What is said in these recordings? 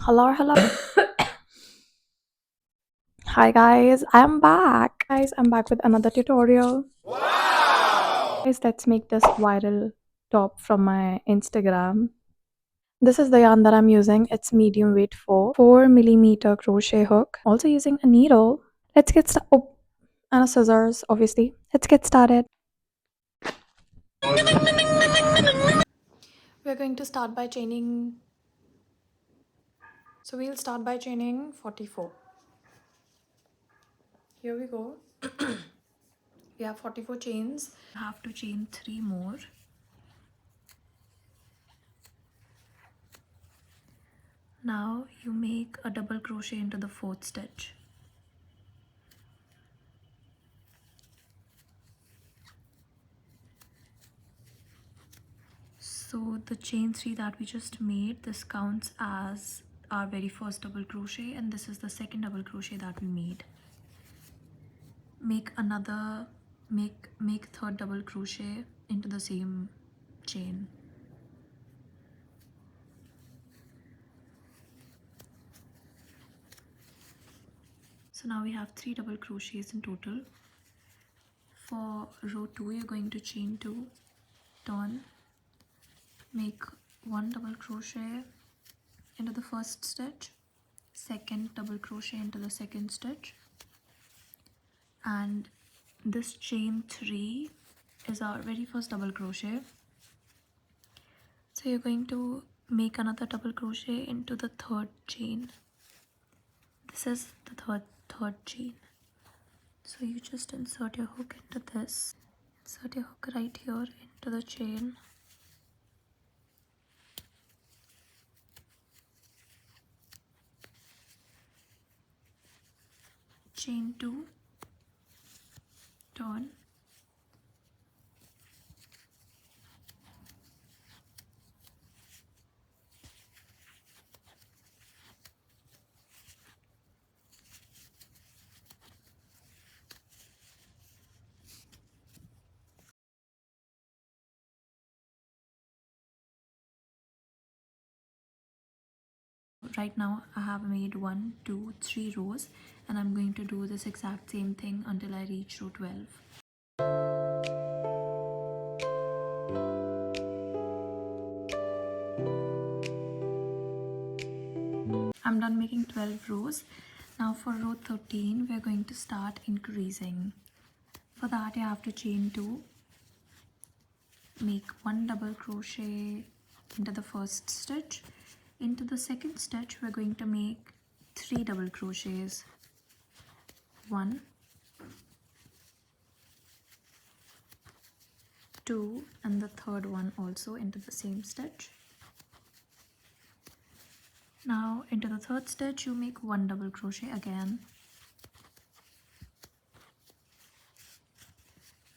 Hello. Hi guys, I'm back. Guys, I'm back with another tutorial. Guys, let's make this viral top from my Instagram. This is the yarn that I'm using. It's medium weight 4mm crochet hook. Also using a needle. Let's get started. Oh, and a scissors, obviously. Let's get started. We're going to start by chaining. So we'll start by chaining 44. Here we go. We have 44 chains. Have to chain 3 more. Now you make a double crochet into the 4th stitch. So the chain 3 that we just made, this counts as our very first double crochet, and this is the second double crochet that we made. Make another, make third double crochet into the same chain. So now we have 3 double crochets in total. For row 2, you're going to chain 2, turn, make 1 double crochet into the first stitch, second double crochet into the second stitch, and this chain 3 is our very first double crochet. So you're going to make another double crochet into the 3rd chain. This is the third chain. So you just insert your hook into this, insert your hook right here into the chain, chain 2, turn, right now I have made 1, 2, 3 rows, and I'm going to do this exact same thing until I reach row 12. I'm done making 12 rows. Now for row 13 we're going to start increasing. For that you have to chain 2, make 1 double crochet into the first stitch. Into the second stitch we're going to make 3 double crochets, 1, 2, and the third one also into the same stitch. Now into the 3rd stitch you make 1 double crochet again.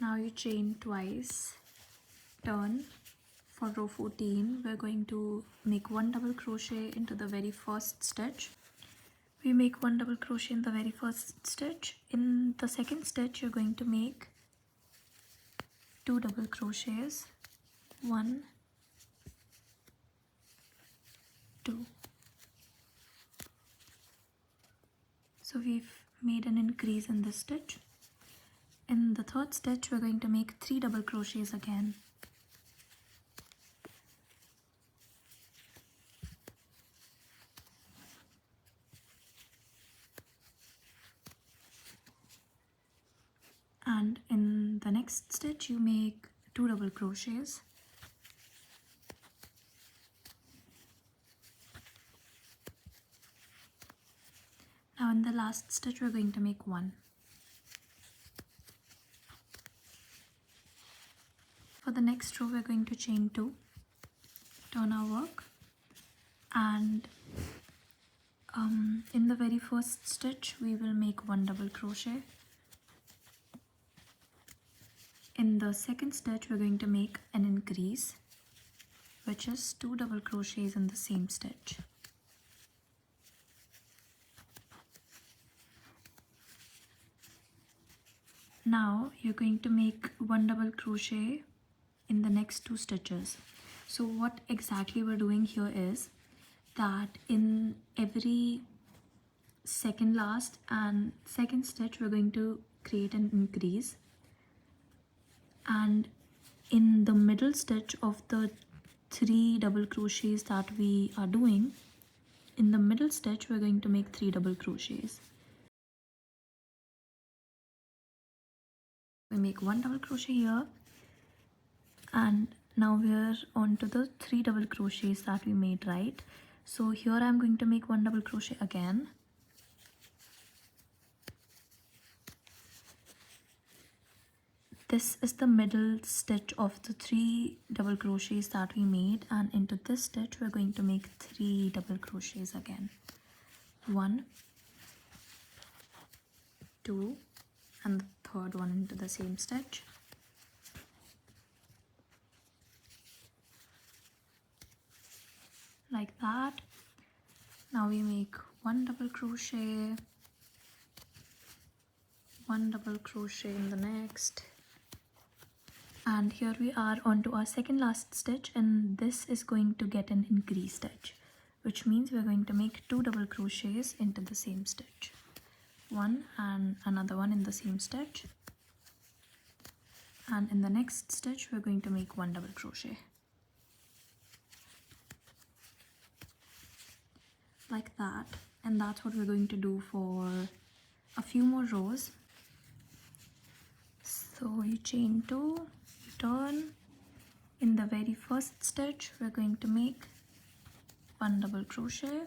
Now you chain twice, turn. For row 14 we're going to make 1 double crochet into the very first stitch. We make 1 double crochet in the very first stitch. In the second stitch you're going to make 2 double crochets, 1, 2. So we've made an increase in this stitch. In the 3rd stitch we're going to make 3 double crochets again. And in the next stitch you make 2 double crochets. Now in the last stitch we're going to make 1. For the next row we're going to chain 2, turn our work, and in the very first stitch we will make 1 double crochet. In the second stitch we're going to make an increase, which is 2 double crochets in the same stitch. Now you're going to make 1 double crochet in the next 2 stitches. So what exactly we're doing here is, that in every second last and second stitch we're going to create an increase, and in the middle stitch of the 3 double crochets that we are doing, in the middle stitch we're going to make 3 double crochets. We make 1 double crochet here, and now we're on to the 3 double crochets that we made, right? So here I'm going to make 1 double crochet again. This is the middle stitch of the 3 double crochets that we made, and into this stitch we're going to make 3 double crochets again. 1, 2, and the third one into the same stitch. Like that. Now we make 1 double crochet, 1 double crochet in the next, and here we are onto our second last stitch, and this is going to get an increase stitch, which means we're going to make 2 double crochets into the same stitch, 1 and another one in the same stitch, and in the next stitch we're going to make 1 double crochet, like that. And that's what we're going to do for a few more rows. So you chain 2, you turn. In the very first stitch we're going to make 1 double crochet.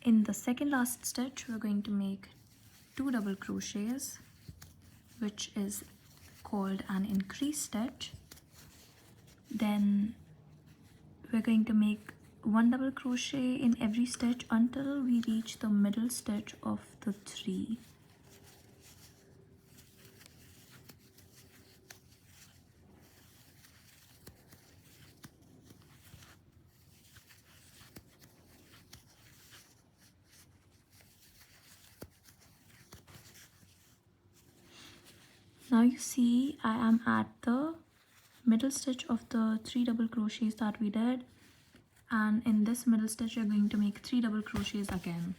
In the second last stitch we're going to make 2 double crochets, which is called an increase stitch. Then we're going to make 1 double crochet in every stitch until we reach the middle stitch of the 3. Now you see I am at the middle stitch of the 3 double crochets that we did, and in this middle stitch you're going to make 3 double crochets again.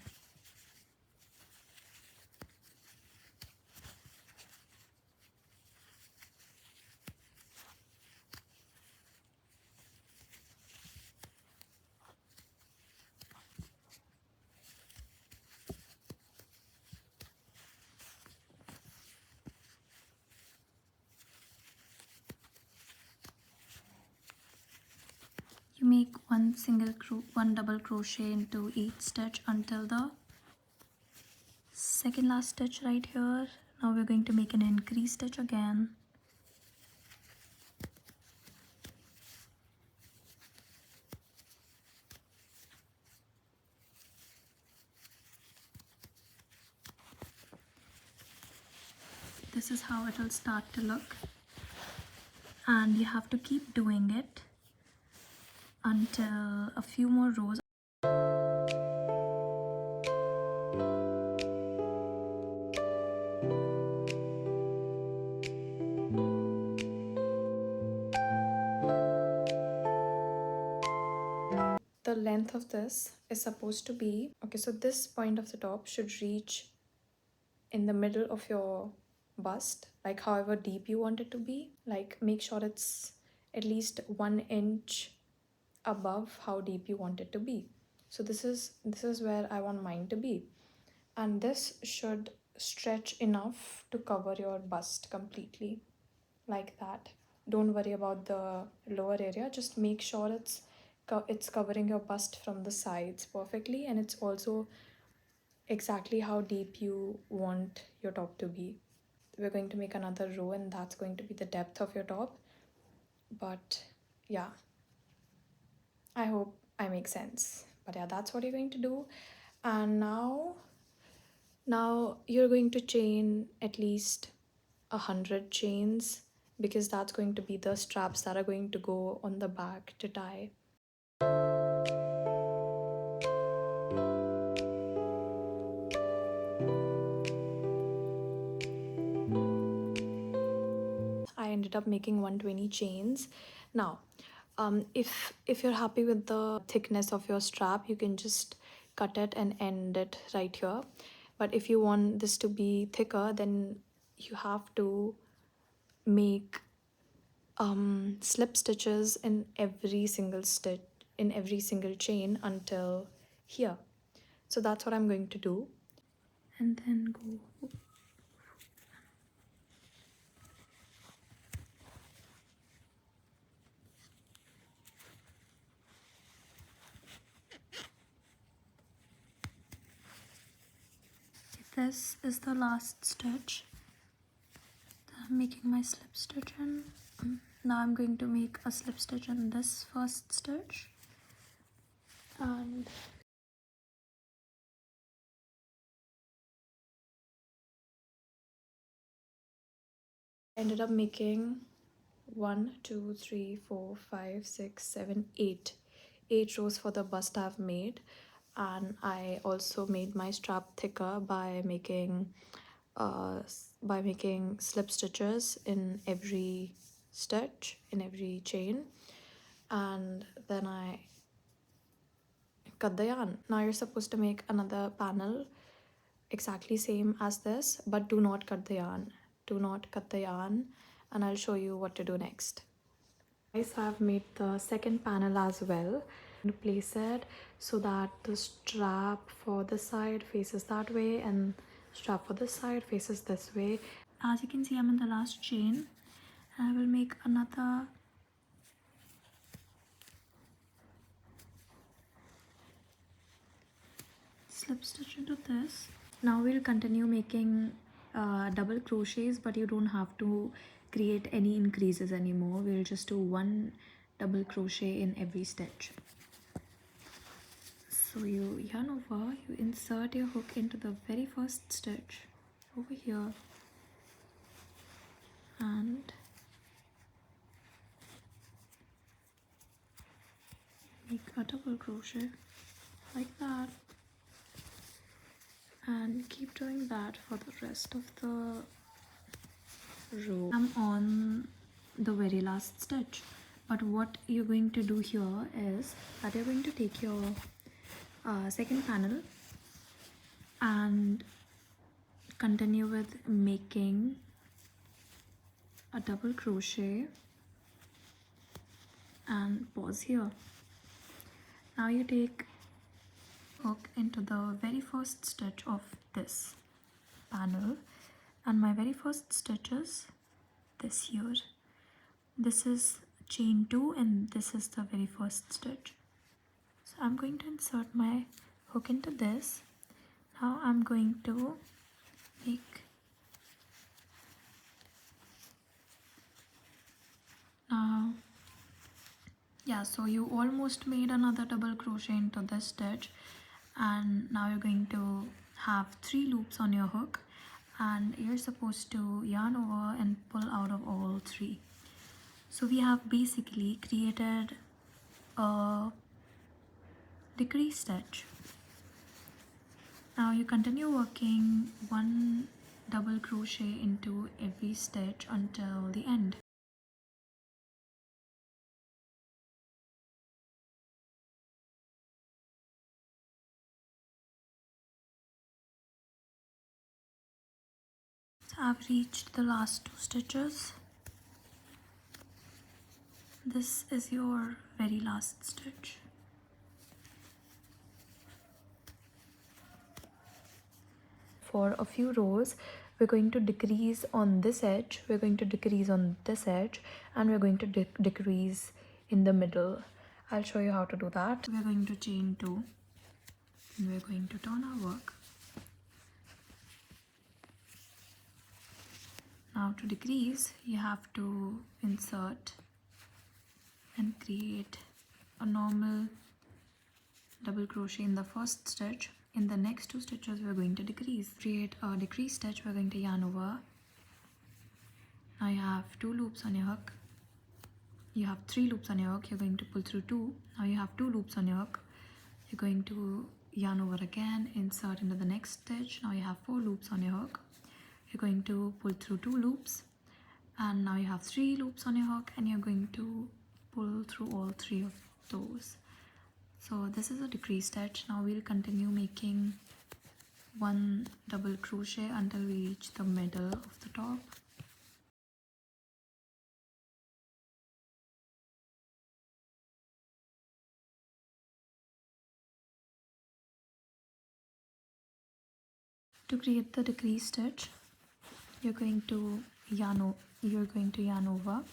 You make one double crochet into each stitch until the second last stitch right here. Now we're going to make an increase stitch again. This is how it will start to look, and you have to keep doing it until a few more rows. The length of this is supposed to be, okay, so this point of the top should reach in the middle of your bust, like however deep you want it to be. Like make sure it's at least 1 inch above how deep you want it to be. So this is where I want mine to be, and this should stretch enough to cover your bust completely, like that. Don't worry about the lower area, just make sure it's covering your bust from the sides perfectly, and it's also exactly how deep you want your top to be. We're going to make another row, and that's going to be the depth of your top. But yeah, I hope I make sense. But yeah, that's what you're going to do. And now you're going to chain at least 100 chains, because that's going to be the straps that are going to go on the back to tie. I ended up making 120 chains. Now If you're happy with the thickness of your strap, you can just cut it and end it right here. But if you want this to be thicker, then you have to make slip stitches in every single stitch, in every single chain until here. So that's what I'm going to do. And then go. This is the last stitch that I'm making my slip stitch in. Now I'm going to make a slip stitch in this first stitch, and I ended up making 1, 2, 3, 4, 5, 6, 7, 8 rows for the bust I've made. And I also made my strap thicker by making slip stitches in every stitch, in every chain, and then I cut the yarn. Now you're supposed to make another panel exactly same as this, but do not cut the yarn. Do not cut the yarn, and I'll show you what to do next. Guys, I've made the second panel as well. To place it so that the strap for this side faces that way and strap for this side faces this way. As you can see, I'm in the last chain, and I will make another slip stitch into this. Now we'll continue making double crochets, but you don't have to create any increases anymore. We'll just do one double crochet in every stitch. So you yarn over, you insert your hook into the very first stitch over here, and make a double crochet like that, and keep doing that for the rest of the row. I'm on the very last stitch, but what you're going to do here is that you're going to take your second panel and continue with making a double crochet and pause here. Now you take hook into the very first stitch of this panel, and my very first stitch is this here. This is chain 2 and this is the very first stitch. So I'm going to insert my hook into this. Now I'm going to make so you almost made another double crochet into this stitch, and now you're going to have 3 loops on your hook, and you're supposed to yarn over and pull out of all 3. So we have basically created a decrease stitch. Now you continue working 1 double crochet into every stitch until the end. So I've reached the last 2 stitches. This is your very last stitch. For a few rows, we're going to decrease on this edge, we're going to decrease on this edge, and we're going to decrease in the middle. I'll show you how to do that. We're going to chain 2 and we're going to turn our work. Now to decrease, you have to insert and create a normal double crochet in the first stitch. In the next 2 stitches, we're going to decrease. Create a decrease stitch, we're going to yarn over. Now you have 2 loops on your hook. You have 3 loops on your hook, you're going to pull through 2. Now you have 2 loops on your hook. You're going to yarn over again, insert into the next stitch. Now you have 4 loops on your hook. You're going to pull through 2 loops, and now you have 3 loops on your hook, and you're going to pull through all three of those. So this is a decrease stitch. Now we'll continue making one double crochet until we reach the middle of the top. To create the decrease stitch, you're going to yarn over.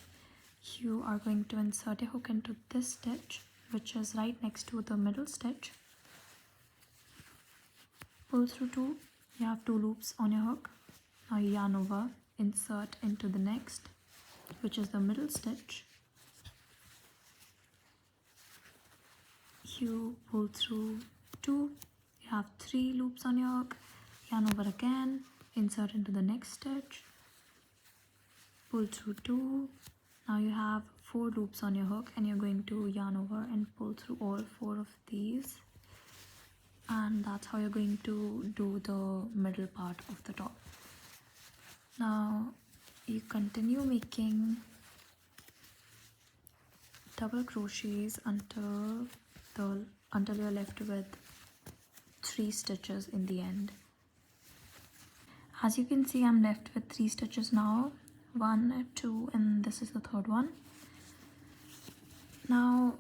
You are going to insert a hook into this stitch, which is right next to the middle stitch. Pull through two. You have two loops on your hook. Now you yarn over, insert into the next, which is the middle stitch. You pull through two. You have three loops on your hook. Yarn over again, insert into the next stitch, pull through two. Now you have four loops on your hook, and you're going to yarn over and pull through all four of these, and that's how you're going to do the middle part of the top. Now you continue making double crochets until you're left with 3 stitches in the end. As you can see, I'm left with 3 stitches now. 1, 2, and this is the third one. Now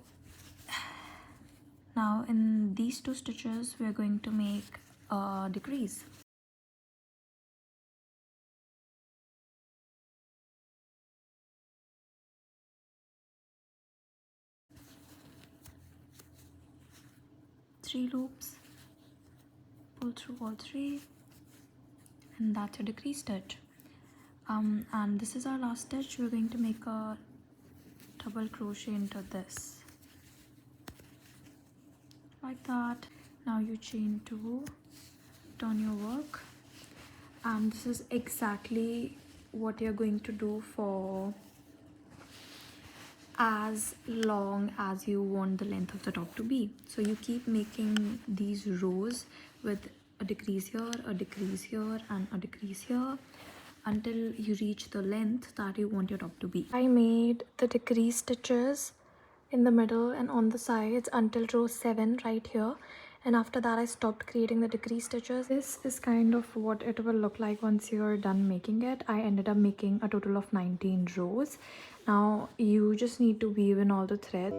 in these 2 stitches, we're going to make a decrease. Three loops, pull through all 3, and that's a decrease stitch. And this is our last stitch. We're going to make a double crochet into this, like that. Now you chain 2, turn your work, and this is exactly what you're going to do for as long as you want the length of the top to be. So you keep making these rows with a decrease here, a decrease here, and a decrease here until you reach the length that you want your top to be. I made the decrease stitches in the middle and on the sides until row 7 right here, and after that I stopped creating the decrease stitches. This is kind of what it will look like once you're done making it. I ended up making a total of 19 rows. Now you just need to weave in all the threads.